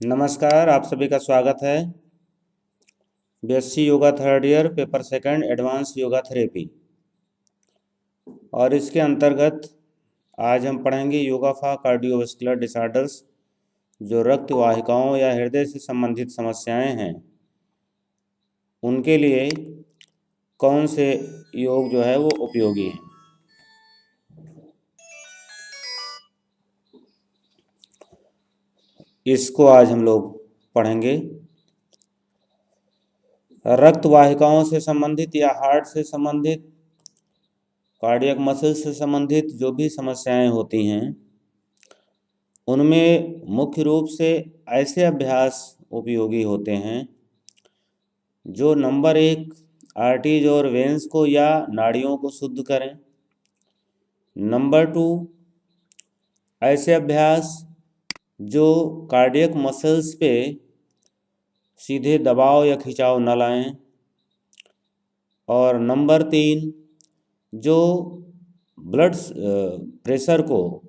नमस्कार, आप सभी का स्वागत है। BSc yoga third year paper second advance yoga therapy और इसके अंतर्गत आज हम पढ़ेंगे योगा फॉर कार्डियोवास्कुलर डिसऑर्डर्स। जो रक्त वाहिकाओं या हृदय से संबंधित समस्याएं हैं उनके लिए कौन से योग जो है वो उपयोगी हैं। इसको आज हम लोग पढ़ेंगे। रक्त वाहिकाओं से संबंधित या हार्ट से संबंधित, कार्डियक मसल से संबंधित जो भी समस्याएं होती हैं उनमें मुख्य रूप से ऐसे अभ्यास उपयोगी होते हैं जो नंबर एक आर्टरीज और वेन्स को या नाड़ियों को शुद्ध करें। नंबर टू ऐसे अभ्यास जो कार्डियक मसल्स पे सीधे दबाव या खिंचाव न लाएं। और नंबर तीन जो ब्लड प्रेशर को,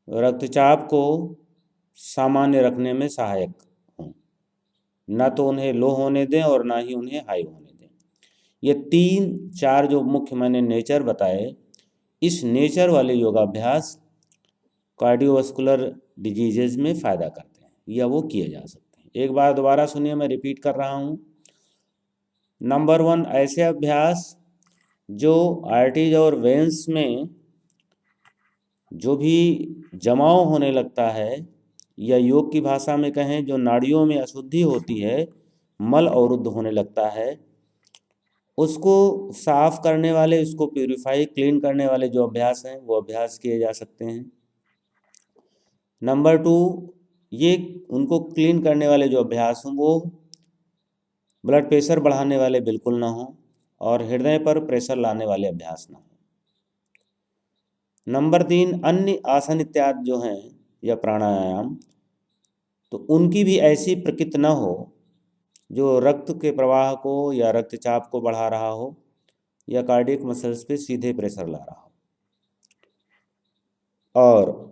रक्तचाप को सामान्य रखने में सहायक हों, न तो उन्हें लो होने दें और ना ही उन्हें हाई होने दें। ये तीन चार जो मुख्य मैंने नेचर बताए, इस नेचर वाले योगाभ्यास कार्डियोवास्कुलर डिजीजेज में फ़ायदा करते हैं या वो किए जा सकते हैं। एक बार दोबारा सुनिए, मैं रिपीट कर रहा हूँ। नंबर वन ऐसे अभ्यास जो आर्टरीज और वेन्स में जो भी जमाव होने लगता है, या योग की भाषा में कहें जो नाड़ियों में अशुद्धि होती है, मल अवरुद्ध होने लगता है, उसको साफ करने वाले, उसको प्यूरिफाई क्लीन करने वाले जो अभ्यास हैं वो अभ्यास किए जा सकते हैं। नंबर टू, ये उनको क्लीन करने वाले जो अभ्यास हों वो ब्लड प्रेशर बढ़ाने वाले बिल्कुल ना हों और हृदय पर प्रेशर लाने वाले अभ्यास ना हों। नंबर तीन, अन्य आसन इत्यादि जो हैं या प्राणायाम, तो उनकी भी ऐसी प्रकृति न हो जो रक्त के प्रवाह को या रक्तचाप को बढ़ा रहा हो या कार्डियक मसल्स पे सीधे प्रेशर ला रहा हो। और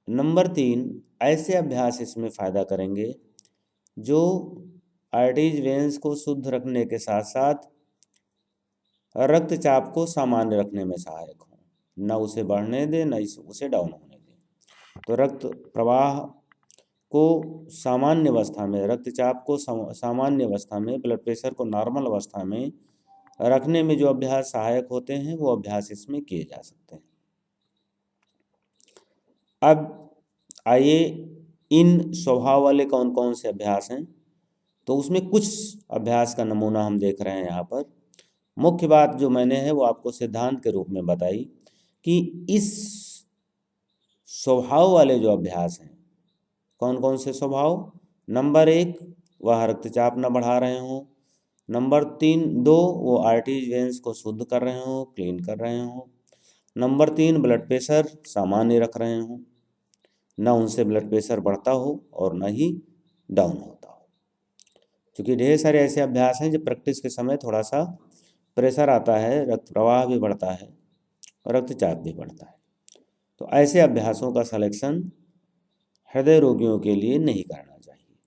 नंबर तीन, ऐसे अभ्यास इसमें फ़ायदा करेंगे जो आर्टरीज वेन्स को शुद्ध रखने के साथ साथ रक्तचाप को सामान्य रखने में सहायक हों, न उसे बढ़ने दें न उसे डाउन होने दें। तो रक्त प्रवाह को सामान्य अवस्था में, रक्तचाप को सामान्य अवस्था में, ब्लड प्रेशर को नॉर्मल अवस्था में रखने में जो अभ्यास सहायक होते हैं वो अभ्यास इसमें किए जा सकते हैं। अब आइए इन स्वभाव वाले कौन कौन से अभ्यास हैं, तो उसमें कुछ अभ्यास का नमूना हम देख रहे हैं यहाँ पर। मुख्य बात जो मैंने है वो आपको सिद्धांत के रूप में बताई कि इस स्वभाव वाले जो अभ्यास हैं, कौन कौन से स्वभाव। नंबर एक, वह रक्तचाप न बढ़ा रहे हों। नंबर दो, वो आर्टरीज वेन्स को शुद्ध कर रहे हों, क्लीन कर रहे हों। नंबर तीन, ब्लड प्रेशर सामान्य रख रहे हों, न उनसे ब्लड प्रेशर बढ़ता हो और न ही डाउन होता हो। क्योंकि ढेर सारे ऐसे अभ्यास हैं जो प्रैक्टिस के समय थोड़ा सा प्रेशर आता है, रक्त प्रवाह भी बढ़ता है और रक्तचाप भी बढ़ता है। तो ऐसे अभ्यासों का सिलेक्शन हृदय रोगियों के लिए नहीं करना चाहिए।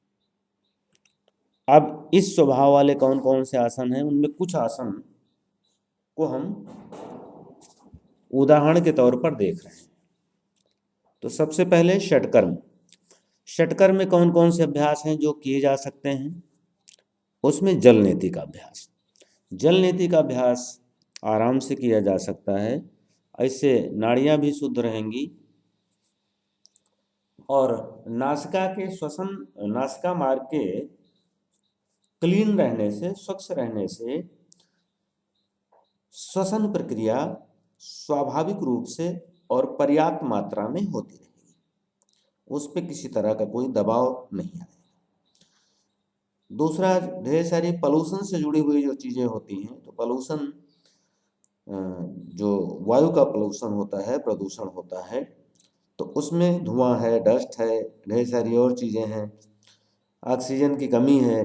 अब इस स्वभाव वाले कौन कौन से आसन हैं, उनमें कुछ आसन को हम उदाहरण के तौर पर देख रहे हैं। तो सबसे पहले षटकर्म। षटकर्म में कौन कौन से अभ्यास हैं जो किए जा सकते हैं। उसमें जल नीति का अभ्यास। जल नीति का अभ्यास आराम से किया जा सकता है, इससे नाड़ियाँ भी शुद्ध रहेंगी और नासिका के श्वसन, नासिका मार्ग के क्लीन रहने से, स्वच्छ रहने से श्वसन प्रक्रिया स्वाभाविक रूप से और पर्याप्त मात्रा में होती रहेगी, उस पर किसी तरह का कोई दबाव नहीं आएगा। दूसरा, ढेर सारी पॉल्यूशन से जुड़ी हुई जो चीज़ें होती हैं, तो पॉल्यूशन, जो वायु का पॉल्यूशन होता है, प्रदूषण होता है, तो उसमें धुआं है, डस्ट है, ढेर सारी और चीज़ें हैं, ऑक्सीजन की कमी है।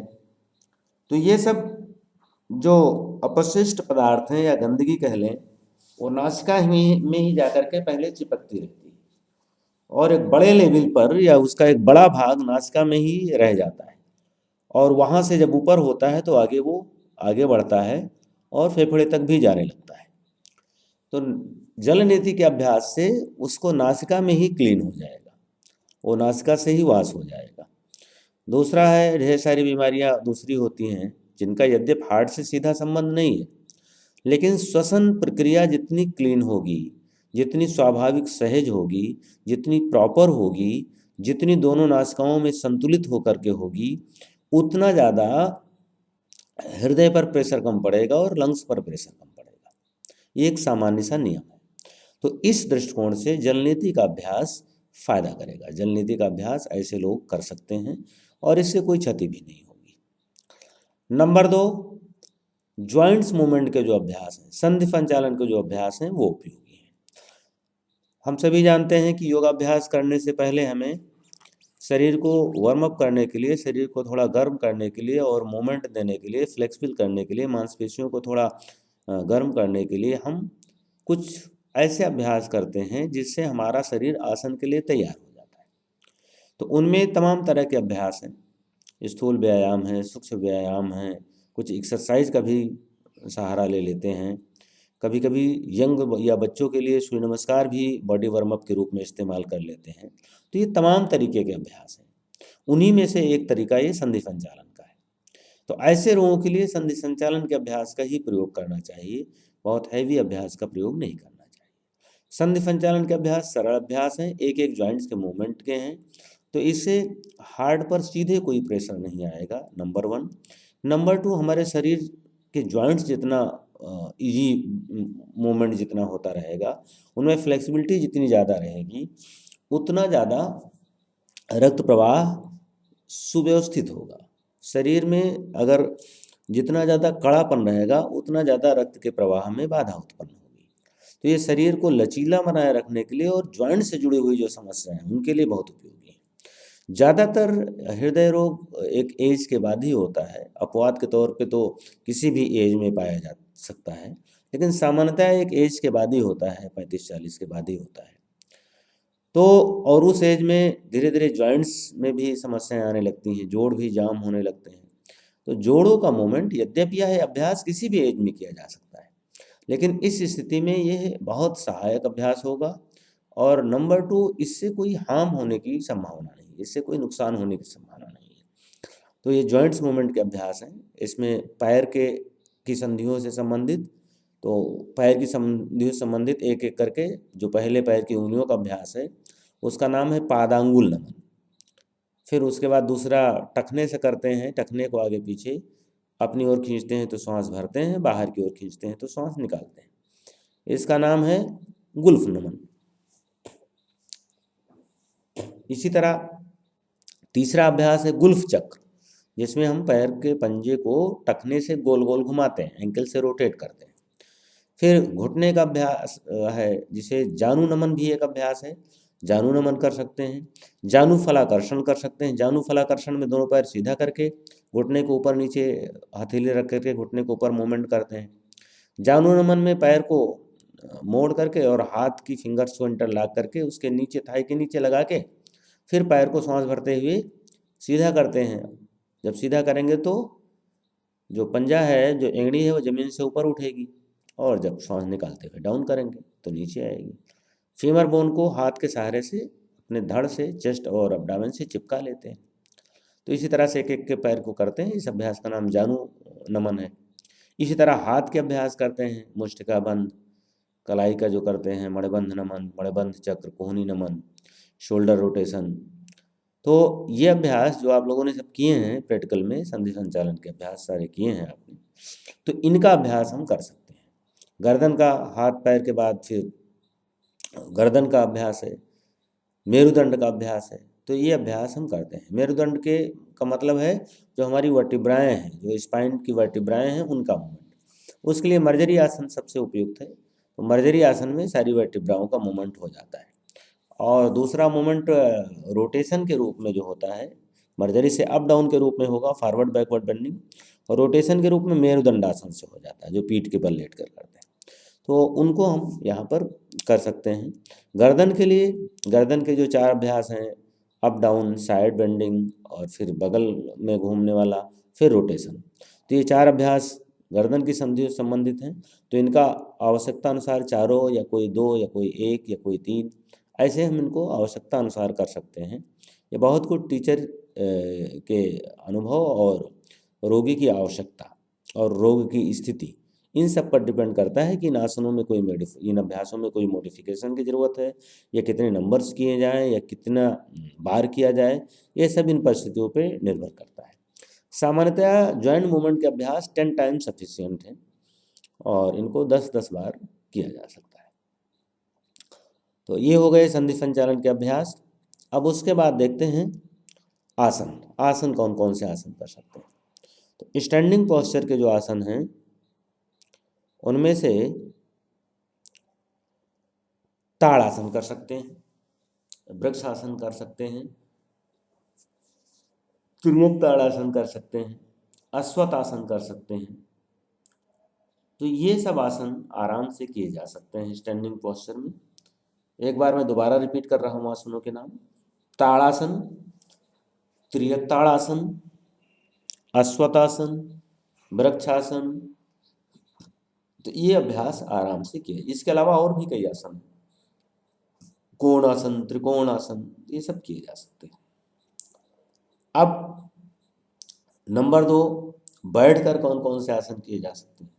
तो ये सब जो अपशिष्ट पदार्थ हैं या गंदगी कह लें, वो नासिका में ही जाकर के पहले चिपकती रहती है और एक बड़े लेवल पर या उसका एक बड़ा भाग नासिका में ही रह जाता है, और वहाँ से जब ऊपर होता है तो आगे वो आगे बढ़ता है और फेफड़े तक भी जाने लगता है। तो जल नीति के अभ्यास से उसको नासिका में ही क्लीन हो जाएगा, वो नासिका से ही वास हो जाएगा। दूसरा है, ढेर सारी बीमारियां दूसरी होती हैं जिनका यद्यप हार्ट से सीधा संबंध नहीं है, लेकिन श्वसन प्रक्रिया जितनी क्लीन होगी, जितनी स्वाभाविक सहज होगी, जितनी प्रॉपर होगी, जितनी दोनों नासिकाओं में संतुलित होकर के होगी, उतना ज़्यादा हृदय पर प्रेशर कम पड़ेगा और लंग्स पर प्रेशर कम पड़ेगा। ये एक सामान्य सा नियम है। तो इस दृष्टिकोण से जलनीति का अभ्यास फायदा करेगा। जलनीति का अभ्यास ऐसे लोग कर सकते हैं और इससे कोई क्षति भी नहीं होगी। नंबर 2, जॉइंट्स मूवमेंट के जो अभ्यास हैं, संधि संचालन के जो अभ्यास हैं, वो उपयोगी हैं। हम सभी जानते हैं कि योगाभ्यास करने से पहले हमें शरीर को वार्म अप करने के लिए, शरीर को थोड़ा गर्म करने के लिए और मूवमेंट देने के लिए, फ्लेक्सिबल करने के लिए, मांसपेशियों को थोड़ा गर्म करने के लिए हम कुछ ऐसे अभ्यास करते हैं जिससे हमारा शरीर आसन के लिए तैयार हो जाता है। तो उनमें तमाम तरह के अभ्यास हैं, स्थूल व्यायाम है, सूक्ष्म व्यायाम है, कुछ एक्सरसाइज का भी सहारा ले लेते हैं। कभी कभी यंग या बच्चों के लिए सूर्य नमस्कार भी बॉडी वार्म अप के रूप में इस्तेमाल कर लेते हैं। तो ये तमाम तरीके के अभ्यास हैं, उन्हीं में से एक तरीका ये संधि संचालन का है। तो ऐसे लोगों के लिए संधि संचालन के अभ्यास का ही प्रयोग करना चाहिए, बहुत हैवी अभ्यास का प्रयोग नहीं करना चाहिए। संधि संचालन के अभ्यास सरल अभ्यास हैं, एक एक जॉइंट्स के मूवमेंट के हैं, तो इससे हार्ट पर सीधे कोई प्रेशर नहीं आएगा, नंबर 1। नंबर 2, हमारे शरीर के जॉइंट्स जितना इजी मूवमेंट जितना होता रहेगा, उनमें फ्लेक्सिबिलिटी जितनी ज़्यादा रहेगी, उतना ज़्यादा रक्त प्रवाह सुव्यवस्थित होगा। शरीर में अगर जितना ज़्यादा कड़ापन रहेगा, उतना ज़्यादा रक्त के प्रवाह में बाधा उत्पन्न होगी। तो ये शरीर को लचीला बनाए रखने के लिए और जॉइंट से जुड़ी हुई जो समस्याएं हैं उनके लिए बहुत उपयोगी है। ज़्यादातर हृदय रोग एक एज के बाद ही होता है, अपवाद के तौर पे तो किसी भी एज में पाया जा सकता है, लेकिन सामान्यतः एक एज के बाद ही होता है, 35-40 के बाद ही होता है। तो और उस एज में धीरे धीरे जॉइंट्स में भी समस्याएं आने लगती हैं, जोड़ भी जाम होने लगते हैं। तो जोड़ों का मूवमेंट, यद्यपि यह अभ्यास किसी भी एज में किया जा सकता है, लेकिन इस स्थिति में यह बहुत सहायक अभ्यास होगा। और नंबर 2, इससे कोई हार्म होने की संभावना नहीं, इससे कोई नुकसान होने की संभावना नहीं है। तो ये जॉइंट्स मूवमेंट के अभ्यास हैं, इसमें पैर की संधियों से संबंधित, तो पैर की संधियों से संबंधित एक एक करके जो पहले पैर की उंगलियों का अभ्यास है उसका नाम है पादांगुल नमन। फिर उसके बाद दूसरा टखने से करते हैं, टखने को आगे पीछे अपनी ओर खींचते हैं तो श्वास भरते हैं, बाहर की ओर खींचते हैं तो श्वास निकालते हैं, इसका नाम है गुल्फ नमन। इसी तरह तीसरा अभ्यास है गुल्फ चक्र, जिसमें हम पैर के पंजे को टखने से गोल गोल घुमाते हैं, एंकल से रोटेट करते हैं। फिर घुटने का अभ्यास है, जिसे जानु नमन भी एक अभ्यास है, जानु नमन कर सकते हैं। जानु फलाकर्षण कर सकते हैं, जानु फलाकर्षण में दोनों पैर सीधा करके घुटने को ऊपर नीचे हथेली रख करके घुटने को ऊपर मूवमेंट करते हैं। जानु नमन में पैर को मोड़ करके और हाथ की फिंगर्स को इंटरलॉक करके उसके नीचे थाई के नीचे लगा के फिर पैर को सांस भरते हुए सीधा करते हैं। जब सीधा करेंगे तो जो पंजा है, जो एंगड़ी है, वो ज़मीन से ऊपर उठेगी, और जब सांस निकालते हुए डाउन करेंगे तो नीचे आएगी। फीमर बोन को हाथ के सहारे से अपने धड़ से, चेस्ट और अब्डामेन से चिपका लेते हैं। तो इसी तरह से एक एक के पैर को करते हैं। इस अभ्यास का नाम जानु नमन है। इसी तरह हाथ के अभ्यास करते हैं, मुष्टिका बंध, कलाई का जो करते हैं, मणिबंध नमन, मणिबंध चक्र, कोहनी नमन, शोल्डर रोटेशन। तो ये अभ्यास जो आप लोगों ने सब किए हैं प्रैक्टिकल में, संधि संचालन के अभ्यास सारे किए हैं आपने, तो इनका अभ्यास हम कर सकते हैं। गर्दन का, हाथ पैर के बाद फिर गर्दन का अभ्यास है, मेरुदंड का अभ्यास है। तो ये अभ्यास हम करते हैं। मेरुदंड का मतलब है जो हमारी वर्टिब्राएँ हैं, जो स्पाइन की वर्टिब्राएँ हैं, उनका मूवमेंट। उसके लिए मर्जरी आसन सबसे उपयुक्त है। तो मर्जरी आसन में सारी वर्टिब्राओं का मूवमेंट हो जाता है। और दूसरा मूवमेंट रोटेशन के रूप में जो होता है, मर्जरी से अप डाउन के रूप में होगा, फॉरवर्ड बैकवर्ड बेंडिंग, और रोटेशन के रूप में मेरुदंडासन से हो जाता है, जो पीठ के बल लेट कर करते हैं। तो उनको हम यहाँ पर कर सकते हैं। गर्दन के लिए, गर्दन के जो 4 अभ्यास हैं, अप डाउन, साइड बेंडिंग और फिर बगल में घूमने वाला, फिर रोटेशन। तो ये 4 अभ्यास गर्दन की संधियों से संबंधित हैं। तो इनका आवश्यकता अनुसार चारों, या कोई 2, या कोई 1, या कोई 3, ऐसे हम इनको आवश्यकता अनुसार कर सकते हैं। ये बहुत कुछ टीचर के अनुभव और रोगी की आवश्यकता और रोग की स्थिति, इन सब पर डिपेंड करता है कि इन आसनों में इन अभ्यासों में कोई मॉडिफिकेशन की ज़रूरत है, या कितने नंबर्स किए जाएं, या कितना बार किया जाए। ये सब इन परिस्थितियों पे निर्भर करता है। सामान्यतः जॉइंट मूवमेंट के अभ्यास 10 टाइम्स सफिशिएंट हैं और इनको 10-10 बार किया जा सकता है। तो ये हो गए संधि संचालन के अभ्यास। अब उसके बाद देखते हैं आसन। आसन कौन कौन से आसन कर सकते हैं? तो स्टैंडिंग पोस्चर के जो आसन हैं उनमें से ताड़ासन कर सकते हैं, वृक्षासन कर सकते हैं, त्रिमुख ताड़ासन कर सकते हैं, अश्वत्थासन कर सकते हैं। तो ये सब आसन आराम से किए जा सकते हैं स्टैंडिंग पोस्चर में। एक बार मैं दोबारा रिपीट कर रहा हूँ आसनों के नाम। ताड़ासन, त्रियक ताड़ासन, अश्वत्थासन, वृक्षासन। तो ये अभ्यास आराम से किए। इसके अलावा और भी कई आसन हैं, कोणासन, त्रिकोणासन, ये सब किए जा सकते हैं। अब नंबर 2, बैठकर कौन कौन से आसन किए जा सकते हैं?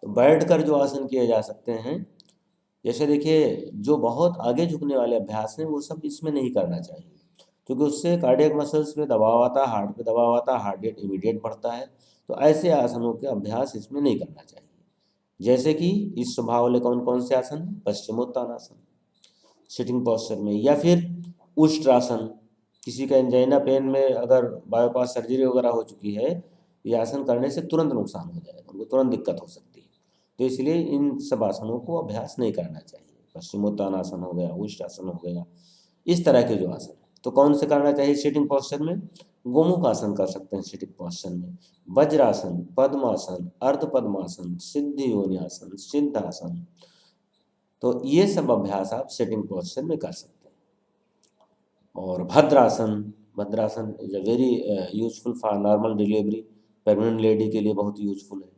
तो बैठकर जो आसन किए जा सकते हैं, जैसे देखिए, जो बहुत आगे झुकने वाले अभ्यास हैं वो सब इसमें नहीं करना चाहिए, क्योंकि उससे कार्डियक मसल्स पे दबाव आता है, हार्ट पे दबाव आता है, हार्ट रेट इमीडिएट बढ़ता है। तो ऐसे आसनों के अभ्यास इसमें नहीं करना चाहिए। जैसे कि इस स्वभाव वाले कौन कौन से आसन हैं? पश्चिमोत्तानासन सिटिंग पोस्चर में, या फिर उष्ट्रासन। किसी का एंजाइना पेन में अगर बाईपास सर्जरी वगैरह हो चुकी है, ये आसन करने से तुरंत नुकसान हो जाएगा, उनको तुरंत दिक्कत हो सकती है। तो इसलिए इन सब आसनों को अभ्यास नहीं करना चाहिए। पश्चिमोत्तानासन हो गया, उष्ट्रासन हो गया, इस तरह के जो आसन है। तो कौन से करना चाहिए सिटिंग पोस्चर में? गोमुख आसन कर सकते हैं सिटिंग पोस्चर में, वज्रासन, पद्मासन, अर्ध पद्मासन, सिद्धि योनियासन, सिद्धासन। तो ये सब अभ्यास आप सिटिंग पोस्चर में कर सकते हैं। और Bhadrasana, Bhadrasana is a very useful for normal delivery, pregnant lady के लिए बहुत यूजफुल है।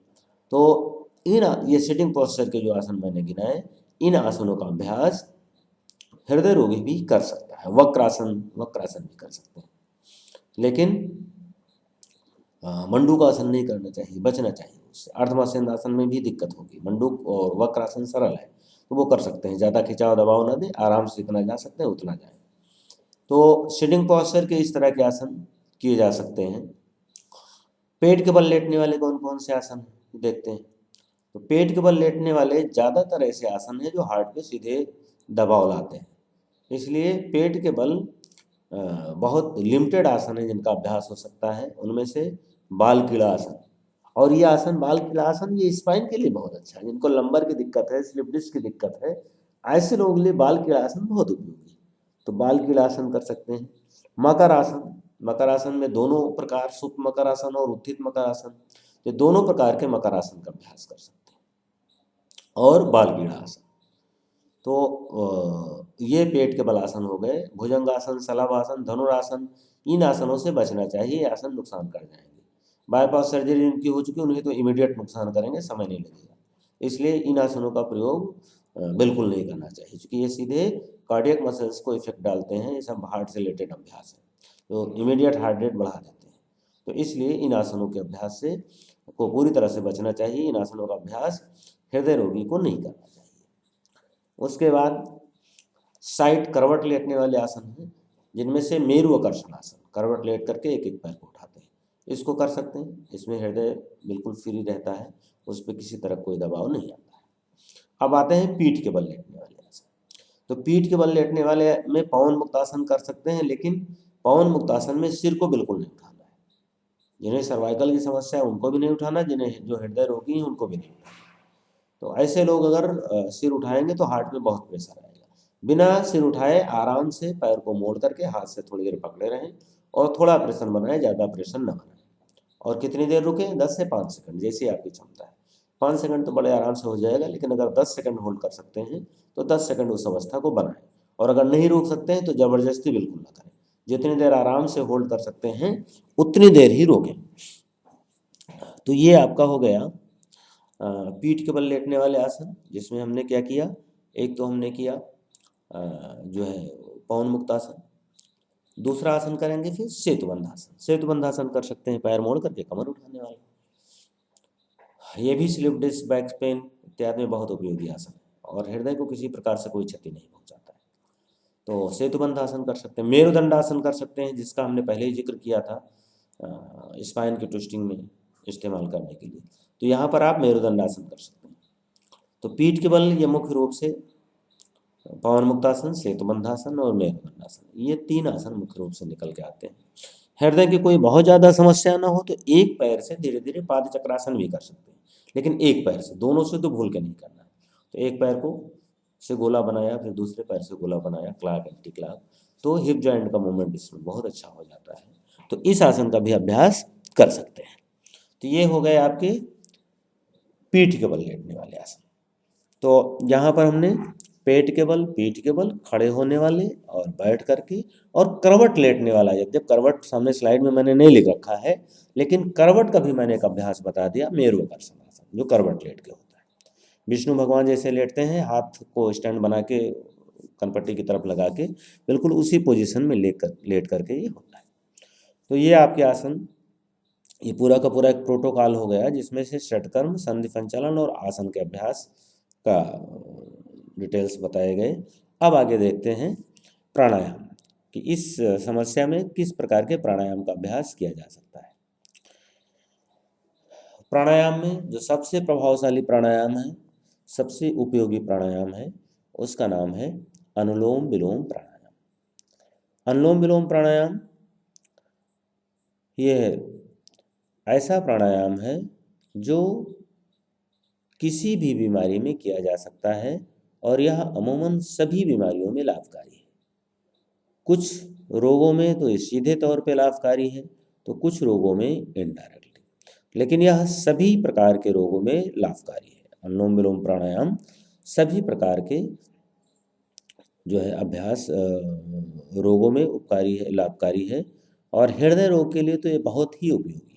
तो ये सिटिंग पोस्चर के जो आसन मैंने गिनाए, इन आसनों का अभ्यास हृदय रोगी भी कर सकता है। वक्रासन, वक्रासन भी कर सकते हैं, लेकिन मंडूक आसन नहीं करना चाहिए, बचना चाहिए उससे। अर्धमासेन आसन में भी दिक्कत होगी। मंडूक और वक्रासन सरल है तो वो कर सकते हैं, ज़्यादा खिंचाव दबाव ना दें, आराम से जितना जा सकते हैं उतना जाए। तो सिटिंग पोस्चर के इस तरह के आसन किए जा सकते हैं। पेट के बल लेटने वाले कौन कौन से आसन हैं देखते हैं। तो पेट के बल लेटने वाले ज़्यादातर ऐसे आसन हैं जो हार्ट पे सीधे दबाव लाते हैं, इसलिए पेट के बल बहुत लिमिटेड आसन है जिनका अभ्यास हो सकता है। उनमें से बाल कीड़ा आसन, और ये आसन, बाल कीड़ा आसन, ये स्पाइन के लिए बहुत अच्छा है। जिनको लंबर की दिक्कत है, स्लिप डिस्क की दिक्कत है, ऐसे लोगों के लिए बाल कीड़ा आसन बहुत उपयोगी है। तो बाल कीड़ा आसन कर सकते हैं। मकर आसन, मकर आसन में दोनों प्रकार, सुप्त मकर आसन और उत्थित मकर आसन, ये दोनों प्रकार के मकर आसन का अभ्यास कर सकते हैं। और बाल कीड़ा आसन, तो ये पेट के बल आसन हो गए। भुजंगासन, शलभासन, धनुरासन, इन आसनों से बचना चाहिए, ये आसन नुकसान कर जाएंगे। बाईपास सर्जरी जिनकी हो चुकी है उन्हें तो इमीडिएट नुकसान करेंगे, समय नहीं लगेगा। इसलिए इन आसनों का प्रयोग बिल्कुल नहीं करना चाहिए, क्योंकि ये सीधे कार्डियक मसल्स को इफेक्ट डालते हैं। ये सब हार्ट से रिलेटेड अभ्यास है, तो इमीडिएट हार्ट रेट बढ़ा देते हैं। तो इसलिए इन आसनों के अभ्यास से को पूरी तरह से बचना चाहिए। इन आसनों का अभ्यास हृदय रोगी को नहीं करना चाहिए। उसके बाद साइड करवट लेटने वाले आसन हैं, जिनमें से मेरु आकर्षण आसन, करवट लेट करके एक एक पैर को उठाते हैं, इसको कर सकते हैं। इसमें हृदय बिल्कुल फ्री रहता है, उस पर किसी तरह कोई दबाव नहीं आता है। अब आते हैं पीठ के बल लेटने वाले आसन। तो पीठ के बल लेटने वाले में पवन मुक्तासन कर सकते हैं, लेकिन पवन मुक्तासन में सिर को बिल्कुल नहीं उठाना है। जिन्हें सर्वाइकल की समस्या है उनको भी नहीं उठाना, जिन्हें जो हृदय रोगी हैं उनको भी नहीं उठाना। तो ऐसे लोग अगर सिर उठाएंगे तो हार्ट में बहुत प्रेशर आएगा। बिना सिर उठाए आराम से पैर को मोड़ करके हाथ से थोड़ी देर पकड़े रहें और थोड़ा प्रेशर बनाएं, ज़्यादा प्रेशर न बनाएं। और कितनी देर रुकें? 10 से 5 सेकंड, जैसी आपकी क्षमता है। 5 सेकंड तो बड़े आराम से हो जाएगा, लेकिन अगर 10 सेकंड होल्ड कर सकते हैं तो 10 सेकंड उस अवस्था को बनाएं, और अगर नहीं रोक सकते हैं तो ज़बरदस्ती बिल्कुल ना करें। जितनी देर आराम से होल्ड कर सकते हैं उतनी देर ही रोकें। तो ये आपका हो गया पीठ के बल लेटने वाले आसन, जिसमें हमने क्या किया, एक तो हमने किया जो है पवन मुक्त आसन, दूसरा आसन करेंगे फिर सेतुबंध आसन। सेतुबंध आसन कर सकते हैं पैर मोड़ करके, कमर उठाने वाला। ये भी स्लिप डिस्क, बैक पेन इत्यादि में बहुत उपयोगी आसन है, और हृदय को किसी प्रकार से कोई क्षति नहीं पहुंचाता है। तो सेतुबंध आसन कर सकते हैं। मेरुदंड आसन कर सकते हैं, जिसका हमने पहले ही जिक्र किया था स्पाइन की ट्विस्टिंग में इस्तेमाल करने के लिए। तो यहाँ पर आप मेरुदंड आसन कर सकते हैं। तो पीठ के बल ये मुख्य रूप से पवन मुक्तासन, सेतुबंधासन और मेरुदंडासन, ये 3 आसन मुख्य रूप से निकल के आते हैं। हृदय की कोई बहुत ज़्यादा समस्या ना हो तो एक पैर से धीरे धीरे पाद चक्रासन भी कर सकते हैं, लेकिन एक पैर से, दोनों से तो भूल के नहीं करना है। तो एक पैर को से गोला बनाया, फिर दूसरे पैर से गोला बनाया, क्लॉक एंटी क्लॉक, तो हिप जॉइंट का मूवमेंट इसमें बहुत अच्छा हो जाता है। तो इस आसन का भी अभ्यास कर सकते हैं। तो ये हो गए आपके पीठ के बल लेटने वाले आसन। तो यहाँ पर हमने पेट के बल, पीठ के बल, खड़े होने वाले और बैठ करके, और करवट लेटने वाला। जब करवट सामने स्लाइड में मैंने नहीं लिख रखा है, लेकिन करवट का भी मैंने एक अभ्यास बता दिया, मेरुकर्षण आसन, जो करवट लेट के होता है। विष्णु भगवान जैसे लेटते हैं, हाथ को स्टैंड बना के कनपट्टी की तरफ लगा के, बिल्कुल उसी पोजीशन में लेट करके ये होता है। तो ये आपके आसन, ये पूरा का पूरा एक प्रोटोकॉल हो गया, जिसमें से षटकर्म, संधि संचालन और आसन के अभ्यास का डिटेल्स बताए गए। अब आगे देखते हैं प्राणायाम, कि इस समस्या में किस प्रकार के प्राणायाम का अभ्यास किया जा सकता है। प्राणायाम में जो सबसे प्रभावशाली प्राणायाम है, सबसे उपयोगी प्राणायाम है, उसका नाम है अनुलोम विलोम प्राणायाम। अनुलोम विलोम प्राणायाम ये ऐसा प्राणायाम है जो किसी भी बीमारी में किया जा सकता है, और यह अमूमन सभी बीमारियों में लाभकारी है। कुछ रोगों में तो ये सीधे तौर पे लाभकारी है, तो कुछ रोगों में इनडायरेक्टली, लेकिन यह सभी प्रकार के रोगों में लाभकारी है। अनुलोम विलोम प्राणायाम सभी प्रकार के जो है अभ्यास रोगों में उपकारी है, लाभकारी है, और हृदय रोग के लिए तो ये बहुत ही उपयोगी है।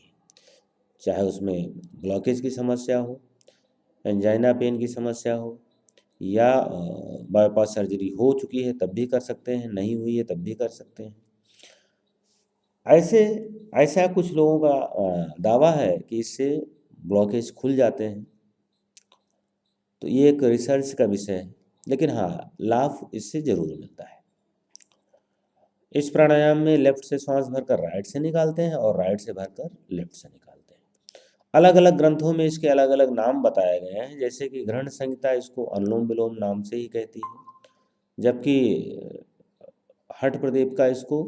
चाहे उसमें ब्लॉकेज की समस्या हो, एंजाइना पेन की समस्या हो, या बाईपास सर्जरी हो चुकी है तब भी कर सकते हैं, नहीं हुई है तब भी कर सकते हैं। ऐसा कुछ लोगों का दावा है कि इससे ब्लॉकेज खुल जाते हैं। तो ये एक रिसर्च का विषय है, लेकिन हाँ, लाभ इससे जरूर मिलता है। इस प्राणायाम में लेफ्ट से श्वास भरकर राइट से निकालते हैं, और राइट से भरकर लेफ्ट से निकालते हैं। अलग अलग ग्रंथों में इसके अलग अलग नाम बताए गए हैं, जैसे कि गृह्ण संहिता इसको अनुलोम विलोम नाम से ही कहती है, जबकि हठ प्रदीप का इसको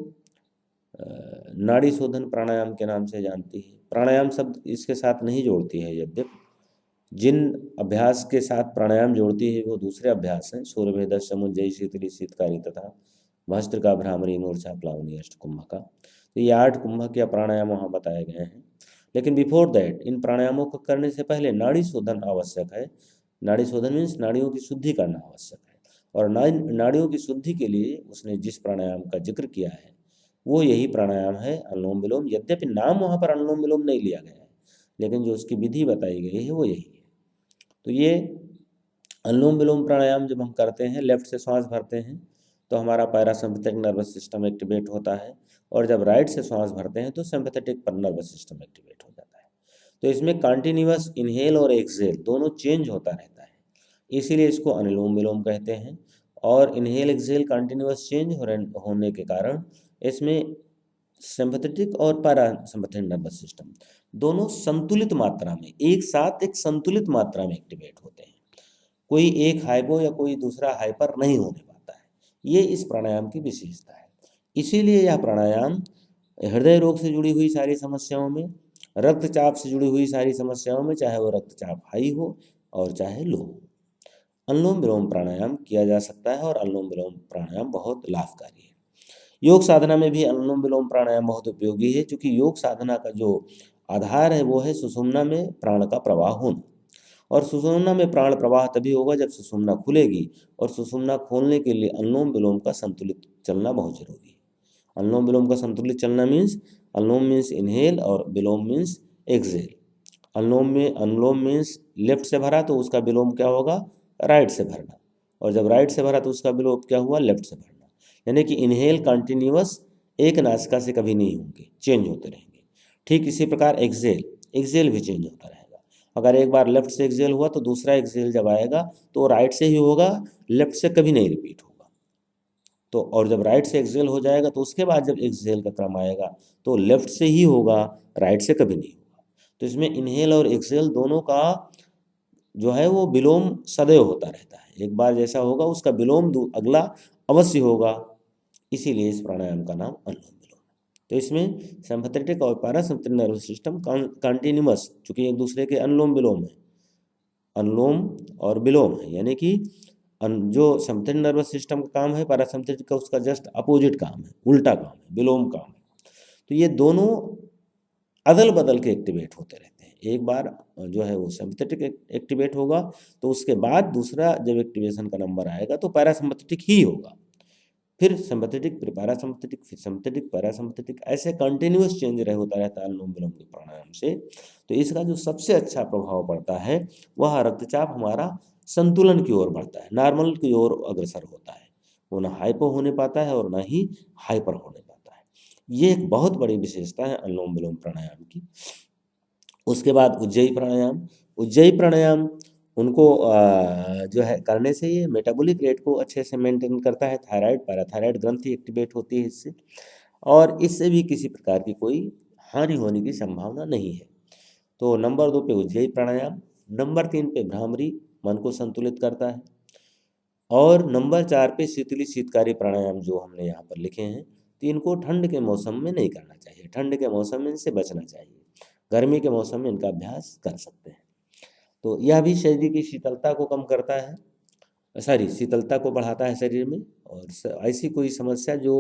नाड़ी शोधन प्राणायाम के नाम से जानती है। प्राणायाम शब्द इसके साथ नहीं जोड़ती है, यद्यपि जिन अभ्यास के साथ प्राणायाम जोड़ती है वो दूसरे अभ्यास हैं, सूर्यभेद, समुज्जयी, शीतली, शीतकारी तथा भस्त्रिका, भ्रामरी, मूर्छा, प्लावनी, अष्टकुंभका। तो ये 8 कुंभक या प्राणायाम वहाँ बताए गए हैं। लेकिन बिफोर दैट, इन प्राणायामों को करने से पहले नाड़ी शोधन आवश्यक है। नाड़ी शोधन मीन्स नाड़ियों की शुद्धि करना आवश्यक है, और नाड़ियों की शुद्धि के लिए उसने जिस प्राणायाम का जिक्र किया है वो यही प्राणायाम है, अनुलोम विलोम। यद्यपि नाम वहाँ पर अनुलोम विलोम नहीं लिया गया है, लेकिन जो उसकी विधि बताई गई है वो यही है। तो ये अनुलोम विलोम प्राणायाम जब हम करते हैं, लेफ्ट से श्वास भरते हैं तो हमारा पैरासिम्पैथिक नर्वस सिस्टम एक्टिवेट होता है, और जब राइट से श्वास भरते हैं तो सिम्पैथेटिक नर्वस सिस्टम एक्टिवेट हो जाता है। तो इसमें कंटिन्यूअस इनहेल और एक्सहेल दोनों चेंज होता रहता है, इसीलिए इसको अनुलोम विलोम कहते हैं। और इनहेल एक्सहेल कंटिन्यूअस चेंज होने के कारण इसमें सिम्पैथेटिक और पैरासिम्पैथिक नर्वस सिस्टम दोनों संतुलित मात्रा में, एक साथ एक संतुलित मात्रा में एक्टिवेट होते हैं। कोई एक हाइपो या कोई दूसरा हाइपर नहीं होने पाता है। ये इस प्राणायाम की विशेषता है। इसीलिए यह प्राणायाम हृदय रोग से जुड़ी हुई सारी समस्याओं में, रक्तचाप से जुड़ी हुई सारी समस्याओं में, चाहे वो रक्तचाप हाई हो और चाहे लो हो, अनुलोम विलोम प्राणायाम किया जा सकता है, और अनुलोम विलोम प्राणायाम बहुत लाभकारी है। योग साधना में भी अनुलोम विलोम प्राणायाम बहुत उपयोगी है, क्योंकि योग साधना का जो आधार है वो है सुषुम्ना में प्राण का प्रवाह होना, और सुषुम्ना में प्राण प्रवाह तभी होगा जब सुषुम्ना खुलेगी, और सुषुम्ना खोलने के लिए अनुलोम विलोम का संतुलित चलना बहुत जरूरी है। अनुलोम विलोम का संतुलित चलना मीन्स, अनुलोम मीन्स इनहेल और विलोम मीन्स एक्सहेल। अनुलोम मीन्स लेफ्ट से भरा तो उसका विलोम क्या होगा, राइट से भरना, और जब राइट से भरा तो उसका विलोम क्या हुआ, लेफ्ट से भरना। यानी कि इनहेल कंटिन्यूअस एक नासिका से कभी नहीं होंगे, चेंज होते रहेंगे। ठीक इसी प्रकार एक्सहेल भी चेंज होता रहेगा। अगर एक बार लेफ्ट से एक्सहेल हुआ तो दूसरा एक्सहेल जब आएगा तो राइट से ही होगा, लेफ्ट से कभी नहीं रिपीट होगा। तो और जब राइट से एक्सहेल हो जाएगा तो उसके बाद जब एक्सहेल का क्रम आएगा तो लेफ्ट से ही होगा, राइट से कभी नहीं होगा। तो इसमें इनहेल और एक्सहेल दोनों का जो है वो विलोम सदैव होता रहता है। एक बार जैसा होगा उसका विलोम अगला अवश्य होगा, इसीलिए इस प्राणायाम का नाम अनुलोम विलोम है। तो इसमें सिंपैथेटिक और पैरासिम्पैथेटिक नर्वस सिस्टम कंटिन्यूअस, चूंकि एक दूसरे के अनुलोम विलोम है, अनुलोम और विलोम है, यानी कि जो सिंपैथेटिक नर्वस सिस्टम का काम है, पैरासिम्पैथेटिक का उसका जस्ट अपोजिट काम है, उल्टा काम है, विलोम काम है। तो ये दोनों अदल बदल के एक्टिवेट होते रहते हैं। एक बार जो है वो सिंपैथेटिक एक्टिवेट होगा तो उसके बाद दूसरा जब एक्टिवेशन का नंबर आएगा तो पैरासिम्पैथेटिक ही होगा, फिर सिंपैथेटिक, फिर पैरासिम्पैथेटिक, फिर सिंपैथेटिक, पैरासिम्पैथेटिक, ऐसे कंटिन्यूअस चेंज रहे होता रहता है अनुलोम विलोम के प्राणायाम से। तो इसका जो सबसे अच्छा प्रभाव पड़ता है वह रक्तचाप हमारा संतुलन की ओर बढ़ता है, नॉर्मल की ओर अग्रसर होता है। वो ना हाइपो होने पाता है और ना ही हाइपर होने पाता है। ये एक बहुत बड़ी विशेषता है अनुलोम विलोम प्राणायाम की। उसके बाद उज्जयी प्राणायाम। उज्जयी प्राणायाम उनको जो है करने से ये मेटाबॉलिक रेट को अच्छे से मेंटेन करता है। थायराइड, पैराथायराइड ग्रंथि एक्टिवेट होती है इससे, और इससे भी किसी प्रकार की कोई हानि होने की संभावना नहीं है। तो नंबर 2 पे उज्जयी प्राणायाम, नंबर 3 पे भ्रामरी, मन को संतुलित करता है, और नंबर 4 पे शीतली शीतकारी प्राणायाम जो हमने यहाँ पर लिखे हैं। तो इनको ठंड के मौसम में नहीं करना चाहिए, ठंड के मौसम में इनसे बचना चाहिए, गर्मी के मौसम में इनका अभ्यास कर सकते हैं। तो यह भी शरीर की शीतलता को कम करता है, शीतलता को बढ़ाता है शरीर में। और ऐसी कोई समस्या जो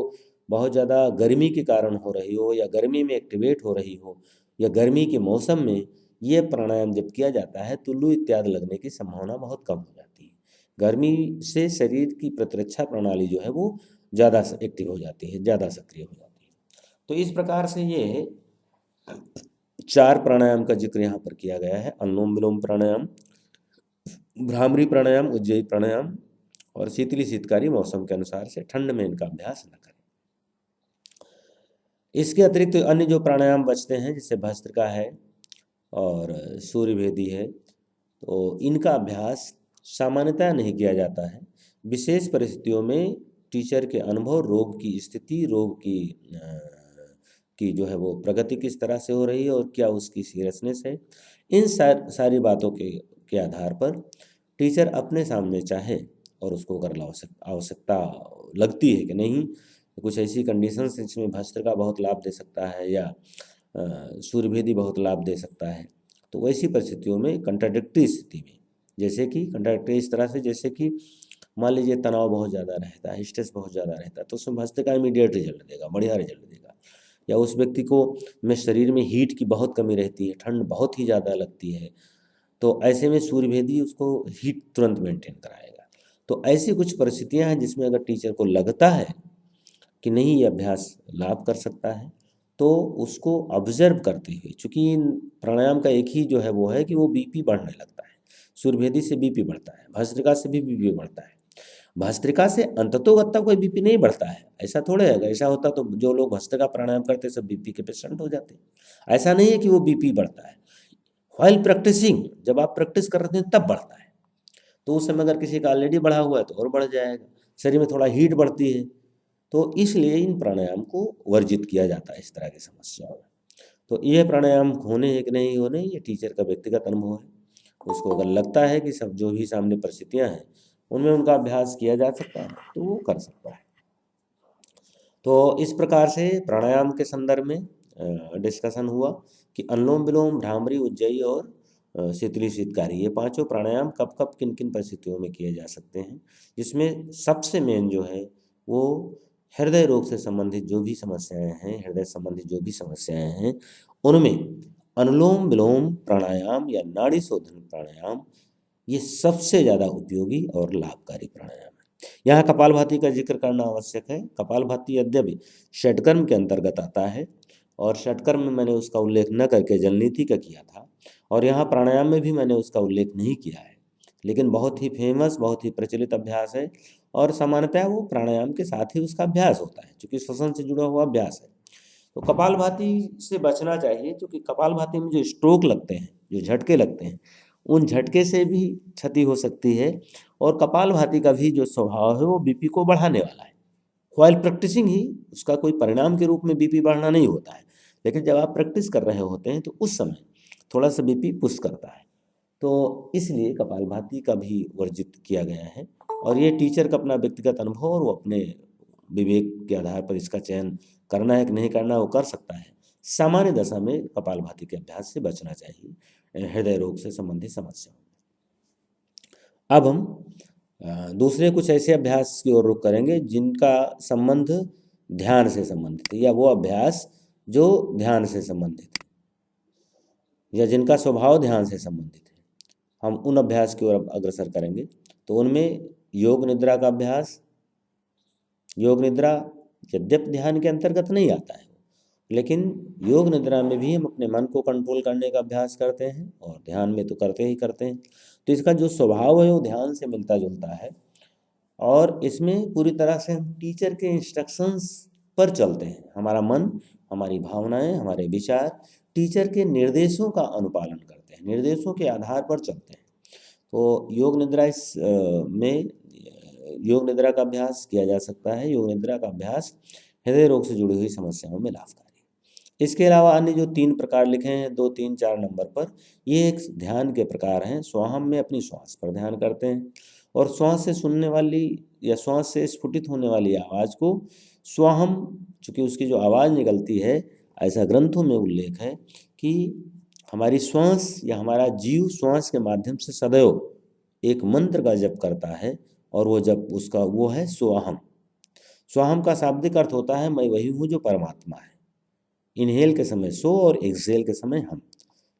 बहुत ज़्यादा गर्मी के कारण हो रही हो, या गर्मी में एक्टिवेट हो रही हो, या गर्मी के मौसम में ये प्राणायाम जब किया जाता है तो लू इत्यादि लगने की संभावना बहुत कम हो जाती है। गर्मी से शरीर की प्रतिरक्षा प्रणाली जो है वो ज़्यादा एक्टिव हो जाती है, ज़्यादा सक्रिय हो जाती है। तो इस प्रकार से ये 4 प्राणायाम का जिक्र यहाँ पर किया गया है, अनुलोम विलोम प्राणायाम, भ्रामरी प्राणायाम, उज्जयी प्राणायाम, और शीतली शीतकारी मौसम के अनुसार से ठंड में इनका अभ्यास न करें। इसके अतिरिक्त अन्य जो प्राणायाम बचते हैं जैसे भस्त्रिका है और सूर्यभेदी है, तो इनका अभ्यास सामान्यतः नहीं किया जाता है। विशेष परिस्थितियों में टीचर के अनुभव, रोग की स्थिति, रोग की जो है वो प्रगति किस तरह से हो रही है और क्या उसकी सीरियसनेस है, इन सारी बातों के आधार पर टीचर अपने सामने चाहे और उसको अगर आवश्यकता लगती है कि नहीं, कुछ ऐसी कंडीशंस जिसमें भस्त्रिका बहुत लाभ दे सकता है या सूर्यभेदी बहुत लाभ दे सकता है, तो वैसी परिस्थितियों में कंट्राडिक्टरी स्थिति में, जैसे कि कंट्राडिक्टरी इस तरह से, जैसे कि मान लीजिए तनाव बहुत ज़्यादा रहता है, स्ट्रेस बहुत ज़्यादा रहता है, तो उसमें भस्त्रिका इमीडिएट रिजल्ट देगा, बढ़िया रिजल्ट देगा। या उस व्यक्ति को में शरीर में हीट की बहुत कमी रहती है, ठंड बहुत ही ज़्यादा लगती है, तो ऐसे में सूर्यभेदी उसको हीट तुरंत मेंटेन कराएगा। तो ऐसी कुछ परिस्थितियां हैं जिसमें अगर टीचर को लगता है कि नहीं ये अभ्यास लाभ कर सकता है, तो उसको ऑब्जर्व करते हुए, चूँकि प्राणायाम का एक ही जो है वो है कि वो बीपी बढ़ने लगता है। सूर्यभेदी से बीपी बढ़ता है, भस्त्रिका से भी बीपी बढ़ता है। भस्त्रिका से अंततोगत्ता कोई बीपी नहीं बढ़ता है, ऐसा थोड़े है। ऐसा होता तो जो लोग भस्त्रिका प्राणायाम करते सब बीपी के पेशेंट हो जाते। ऐसा नहीं है कि वो बीपी बढ़ता है, व्हाइल प्रैक्टिसिंग, जब आप प्रैक्टिस कर रहे हैं तब बढ़ता है। तो उस समय अगर किसी का ऑलरेडी बढ़ा हुआ है तो और बढ़ जाएगा, शरीर में थोड़ा हीट बढ़ती है, तो इसलिए इन प्राणायाम को वर्जित किया जाता है इस तरह की समस्याओं में। तो ये प्राणायाम होने है कि नहीं होने, ये टीचर का व्यक्तिगत अनुभव है। उसको अगर लगता है कि सब जो भी सामने परिस्थितियां हैं उनमें उनका अभ्यास किया जा सकता है तो वो कर सकता है। तो इस प्रकार से प्राणायाम के संदर्भ में डिस्कशन हुआ कि अनुलोम विलोम, भ्रामरी, उज्जयी और शीतली शीतकारी, ये पांचों प्राणायाम कब कब किन किन परिस्थितियों में किए जा सकते हैं, जिसमें सबसे मेन जो है वो हृदय रोग से संबंधित जो भी समस्याएं हैं, हृदय संबंधित जो भी समस्याएं हैं, उनमें अनुलोम विलोम प्राणायाम या नाड़ी शोधन प्राणायाम ये सबसे ज़्यादा उपयोगी और लाभकारी प्राणायाम है। यहाँ कपालभाति का जिक्र करना आवश्यक है। कपालभाति यद्यपि षटकर्म के अंतर्गत आता है और षटकर्म में मैंने उसका उल्लेख न करके जलनीति का किया था, और यहाँ प्राणायाम में भी मैंने उसका उल्लेख नहीं किया है, लेकिन बहुत ही फेमस, बहुत ही प्रचलित अभ्यास है और सामान्यतः वो प्राणायाम के साथ ही उसका अभ्यास होता है, क्योंकि श्वसन से जुड़ा हुआ अभ्यास है। तो कपालभाति से बचना चाहिए, क्योंकि कपालभाति में जो स्ट्रोक लगते हैं, जो झटके लगते हैं, उन झटके से भी क्षति हो सकती है। और कपालभाति का भी जो स्वभाव है वो बीपी को बढ़ाने वाला है। व्हाइल प्रैक्टिसिंग ही उसका कोई परिणाम के रूप में बीपी बढ़ना नहीं होता है, लेकिन जब आप प्रैक्टिस कर रहे होते हैं तो उस समय थोड़ा सा बीपी पुश करता है। तो इसलिए कपालभाति का भी वर्जित किया गया है, और ये टीचर का अपना व्यक्तिगत अनुभव और वो अपने विवेक के आधार पर इसका चयन करना है कि नहीं करना वो कर सकता है। सामान्य दशा में कपालभाति के अभ्यास से बचना चाहिए हृदय रोग से संबंधित समस्याओं में। अब हम दूसरे कुछ ऐसे अभ्यास की ओर रुख करेंगे जिनका संबंध ध्यान से संबंधित है, या वो अभ्यास जो ध्यान से संबंधित है, या जिनका स्वभाव ध्यान से संबंधित है। हम उन अभ्यास की ओर अब अग्रसर करेंगे। तो उनमें योग निद्रा का अभ्यास। योग निद्रा यद्यपि ध्यान के अंतर्गत नहीं आता है, लेकिन योग निद्रा में भी हम अपने मन को कंट्रोल करने का अभ्यास करते हैं, और ध्यान में तो करते ही करते हैं। तो इसका जो स्वभाव है वो ध्यान से मिलता जुलता है, और इसमें पूरी तरह से हम टीचर के इंस्ट्रक्शंस पर चलते हैं। हमारा मन, हमारी भावनाएं, हमारे विचार टीचर के निर्देशों का अनुपालन करते हैं, निर्देशों के आधार पर चलते हैं। तो योग निद्रा में योग निद्रा का अभ्यास किया जा सकता है। योग निद्रा का अभ्यास हृदय रोग से जुड़ी हुई समस्याओं में लाभकारी। इसके अलावा अन्य जो 3 प्रकार लिखे हैं 2, 3, 4 नंबर पर, ये एक ध्यान के प्रकार हैं। स्वाहम में अपनी श्वास पर ध्यान करते हैं, और श्वास से सुनने वाली या श्वास से स्फुटित होने वाली आवाज़ को स्वाहम, चूँकि उसकी जो आवाज़ निकलती है, ऐसा ग्रंथों में उल्लेख है कि हमारी श्वास या हमारा जीव श्वास के माध्यम से सदैव एक मंत्र का जप करता है, और वो जप उसका वो है स्वाहम। स्वाहम का शाब्दिक अर्थ होता है मैं वही हूँ जो परमात्मा है। इनहेल के समय सो और एक्सहेल के समय हम।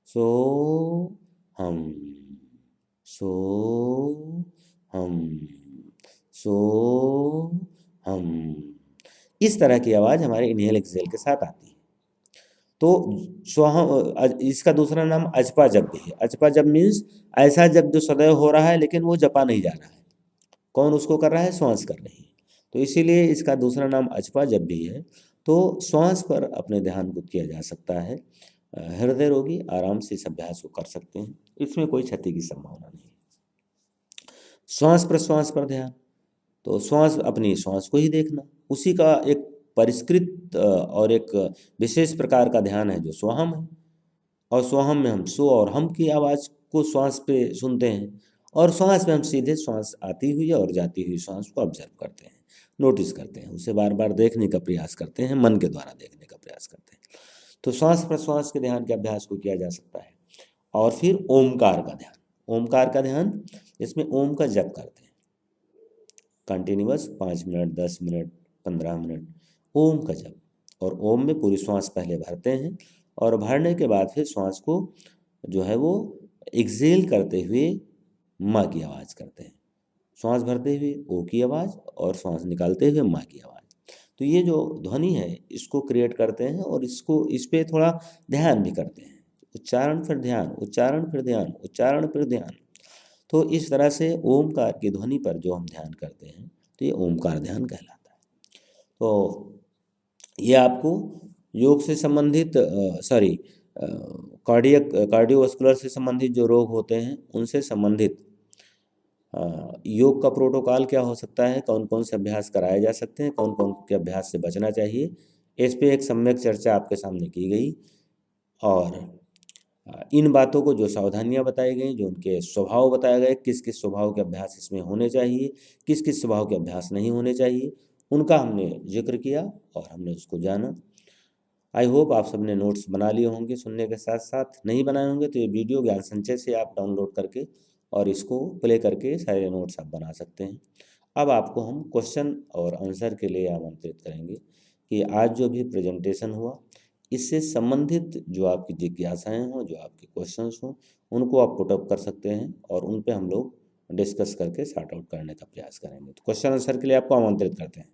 सो हम, सो हम, सो हम, इस तरह की आवाज़ हमारे इनहेल एक्सहेल के साथ आती है। तो स्वाहम, इसका दूसरा नाम अजपा जप भी है। अजपा जप मीन्स ऐसा जप जो सदैव हो रहा है लेकिन वो जपा नहीं जा रहा है। कौन उसको कर रहा है? श्वास कर रही है। तो इसीलिए इसका दूसरा नाम अजपा जप भी है। तो श्वास पर अपने ध्यान को किया जा सकता है। हृदय रोगी आराम से इस अभ्यास को कर सकते हैं, इसमें कोई क्षति की संभावना नहीं। श्वास प्रश्वास पर ध्यान, तो श्वास, अपनी श्वास को ही देखना, उसी का एक परिष्कृत और एक विशेष प्रकार का ध्यान है जो स्वाहम है। और स्वाहम में हम सो और हम की आवाज़ को श्वास पे सुनते हैं, और श्वास में हम सीधे श्वास आती हुई और जाती हुई श्वास को ऑब्जर्व करते हैं, नोटिस करते हैं, उसे बार बार देखने का प्रयास करते हैं, मन के द्वारा देखने का प्रयास करते हैं। तो श्वास प्रश्वास के ध्यान के अभ्यास को किया जा सकता है। और फिर ओमकार का ध्यान। ओमकार का ध्यान, इसमें ओम का जप करते हैं कंटिन्यूअस 5 मिनट, 10 मिनट, 15 मिनट ओम का जप, और ओम में पूरी श्वास पहले भरते हैं, और भरने के बाद फिर श्वास को जो है वो एक्सहेल करते हुए माँ की आवाज़ करते हैं। श्वास भरते हुए ओ की आवाज़, और श्वास निकालते हुए माँ की आवाज़। तो ये जो ध्वनि है इसको क्रिएट करते हैं, और इसको इस पर थोड़ा ध्यान भी करते हैं। उच्चारण फिर ध्यान, उच्चारण फिर ध्यान, उच्चारण फिर ध्यान। तो इस तरह से ओमकार की ध्वनि पर जो हम ध्यान करते हैं तो ये ओमकार ध्यान कहलाता है। तो ये आपको योग से संबंधित कार्डियोवास्कुलर से संबंधित जो रोग होते हैं उनसे संबंधित योग का प्रोटोकॉल क्या हो सकता है, कौन कौन से अभ्यास कराए जा सकते हैं, कौन कौन के अभ्यास से बचना चाहिए, इस पे एक सम्यक चर्चा आपके सामने की गई। और इन बातों को जो सावधानियां बताई गई, जो उनके स्वभाव बताए गए, किस किस स्वभाव के अभ्यास इसमें होने चाहिए, किस किस स्वभाव के अभ्यास नहीं होने चाहिए, उनका हमने जिक्र किया और हमने उसको जाना। आई होप आप सबने नोट्स बना लिए होंगे सुनने के साथ साथ। नहीं बनाए होंगे तो ये वीडियो ज्ञान संचय से आप डाउनलोड करके और इसको प्ले करके सारे नोट्स आप बना सकते हैं। अब आपको हम क्वेश्चन और आंसर के लिए आमंत्रित करेंगे कि आज जो भी प्रेजेंटेशन हुआ इससे संबंधित जो आपकी जिज्ञासाएं हों, जो आपके क्वेश्चंस हों, उनको आप पुटअप कर सकते हैं और उन पे हम लोग डिस्कस करके सॉर्ट आउट करने का प्रयास करेंगे। तो क्वेश्चन आंसर के लिए आपको आमंत्रित करते हैं।